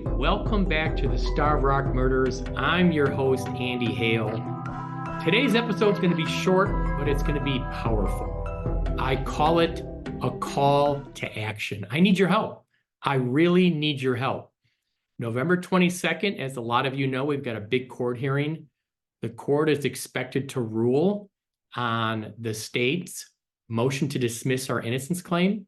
welcome back to the Starved Rock Murders. I'm your host, Andy Hale. Today's episode is going to be short, but it's going to be powerful. I call it a call to action. I need your help. I really need your help. November 22nd, as a lot of you know, we've got a big court hearing. The court is expected to rule on the state's motion to dismiss our innocence claim.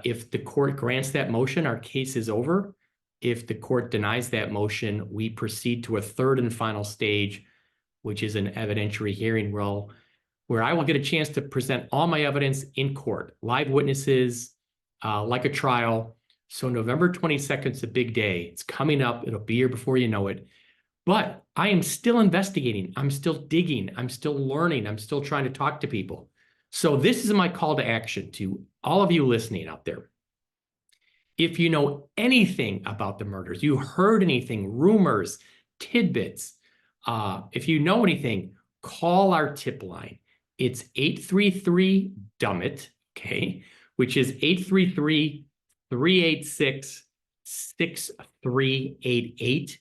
If the court grants that motion, our case is over. If the court denies that motion, we proceed to a third and final stage, which is an evidentiary hearing where I will get a chance to present all my evidence in court, live witnesses, like a trial. So November 22nd is a big day. It's coming up. It'll be here before you know it. But I am still investigating. I'm still digging. I'm still learning. I'm still trying to talk to people. So this is my call to action to all of you listening out there. If you know anything about the murders, you heard anything, rumors, tidbits, if you know anything, call our tip line. It's 833-DUMB-IT, okay, which is 833-386-6388.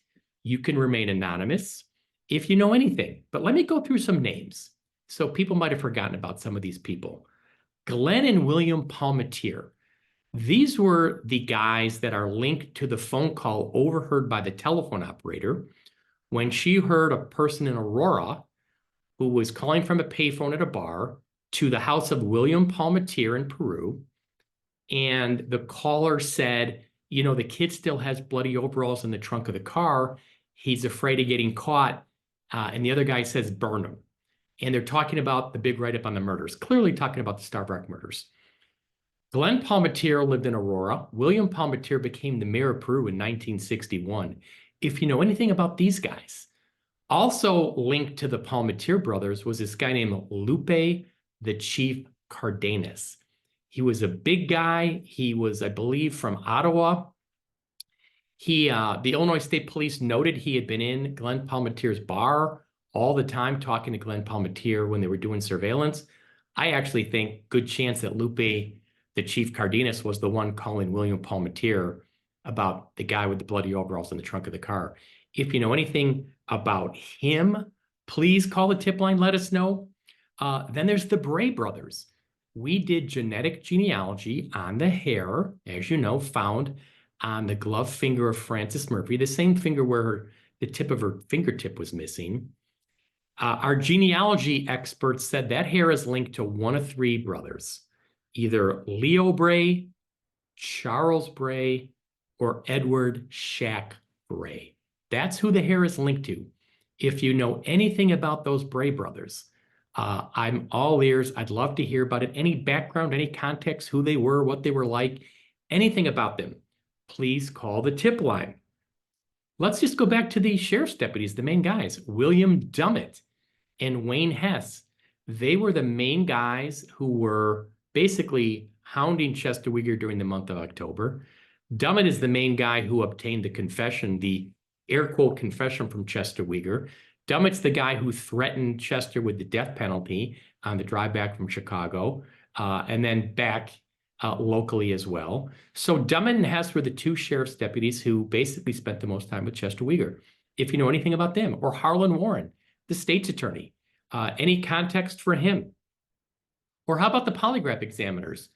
You can remain anonymous if you know anything. But let me go through some names. So people might have forgotten about some of these people. Glenn and William Palmatier. These were the guys that are linked to the phone call overheard by the telephone operator when she heard a person in Aurora who was calling from a payphone at a bar to the house of William Palmatier in Peru. And the caller said, you know, the kid still has bloody overalls in the trunk of the car. He's afraid of getting caught. And the other guy says, burn him. And they're talking about the big write-up on the murders, clearly talking about the Starved Rock murders. Glenn Palmatier lived in Aurora. William Palmatier became the mayor of Peru in 1961. If you know anything about these guys. Also linked to the Palmatier brothers was this guy named Lupe the Chief Cardenas. He was a big guy. He was, I believe, from Ottawa. The Illinois State Police noted he had been in Glenn Palmatier's bar all the time talking to Glenn Palmatier when they were doing surveillance. I actually think good chance that Lupe, the Chief Cardenas, was the one calling William Palmatier about the guy with the bloody overalls in the trunk of the car. If you know anything about him, please call the tip line, let us know. Then there's the Bray Brothers. We did genetic genealogy on the hair, as you know, found on the glove finger of Frances Murphy, the same finger where the tip of her fingertip was missing. Our genealogy experts said that hair is linked to one of three brothers, either Leo Bray, Charles Bray, or Edward Shack Bray. That's who the hair is linked to. If you know anything about those Bray brothers, I'm all ears. I'd love to hear about it. Any background, any context, who they were, what they were like, anything about them, please call the tip line. Let's just go back to the sheriff's deputies, the main guys, William Dummett and Wayne Hess. They were the main guys who were basically hounding Chester Weger during the month of October. Dummett is the main guy who obtained the confession, the air quote confession from Chester Weger. Dummett's the guy who threatened Chester with the death penalty on the drive back from Chicago, and then back locally as well. So Dummett and Hess were the two sheriff's deputies who basically spent the most time with Chester Weger. If you know anything about them, or Harlan Warren, the state's attorney, any context for him? Or how about the polygraph examiners?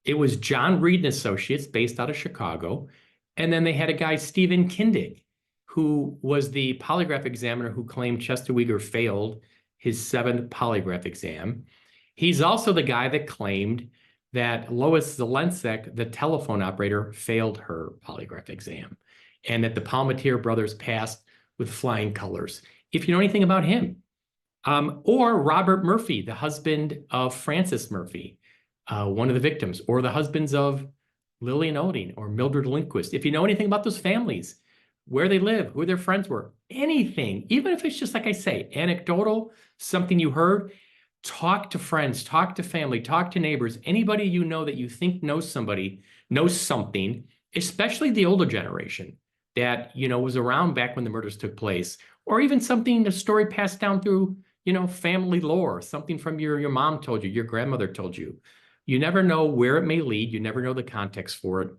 It was John Reed and Associates based out of Chicago. And then they had a guy, Stephen Kindig, who was the polygraph examiner who claimed Chester Weger failed his 7th polygraph exam. He's also the guy that claimed that Lois Zelensek, the telephone operator, failed her polygraph exam, and that the Palmatier brothers passed with flying colors. If you know anything about him. Or Robert Murphy, the husband of Frances Murphy, one of the victims, or the husbands of Lillian Oding or Mildred Lindquist. If you know anything about those families, where they live, who their friends were, anything, even if it's just, like I say, anecdotal, something you heard, talk to friends, talk to family, talk to neighbors, anybody you know that you think knows somebody, knows something, especially the older generation that, you know, was around back when the murders took place, or even something, a story passed down through, you know, family lore, something from your mom told you, your grandmother told you. You never know where it may lead. You never know the context for it.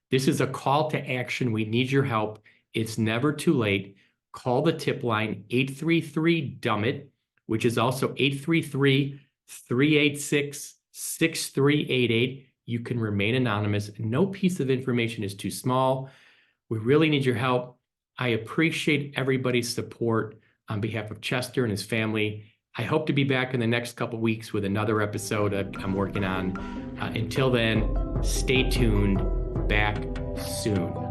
This is a call to action. We need your help. It's never too late. Call the tip line 833-DUMB-IT, which is also 833-386-6388. You can remain anonymous. No piece of information is too small. We really need your help. I appreciate everybody's support on behalf of Chester and his family. I hope to be back in the next couple of weeks with another episode I'm working on. Until then, stay tuned. Back soon.